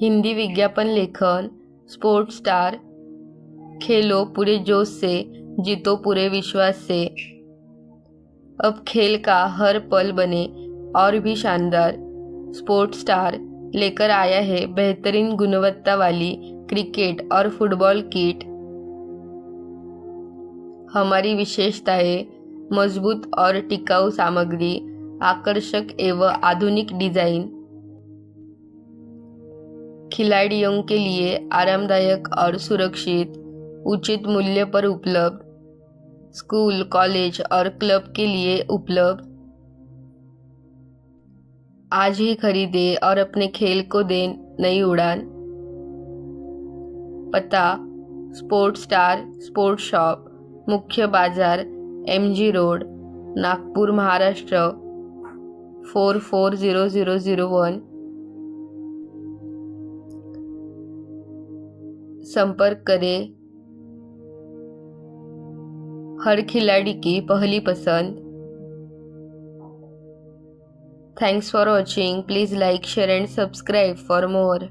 हिंदी विज्ञापन लेखन, sports star, Khelo पूरे जोश से, जीतो पूरे विश्वास से। अब खेल का हर पल बने और भी शानदार। स्पोर्ट्स स्टार लेकर आया है बेहतरीन गुणवत्ता वाली क्रिकेट और फुटबॉल किट। हमारी विशेषताएं: मजबूत और टिकाऊ सामग्री, आकर्षक एवं आधुनिक डिजाइन, खिलाड़ियों के लिए आरामदायक और सुरक्षित, उचित मूल्य पर उपलब्ध, स्कूल, कॉलेज और क्लब के लिए उपलब्ध। आज ही खरीदे और अपने खेल को दें नई उड़ान। पता: स्पोर्ट्स स्टार स्पोर्ट्स शॉप, मुख्य बाजार, MG रोड, नागपूर, महाराष्ट्र 440001। संपर्क करें। हर खिलाड़ी की पहली पसंद। Thanks for watching. Please like, share and subscribe for more.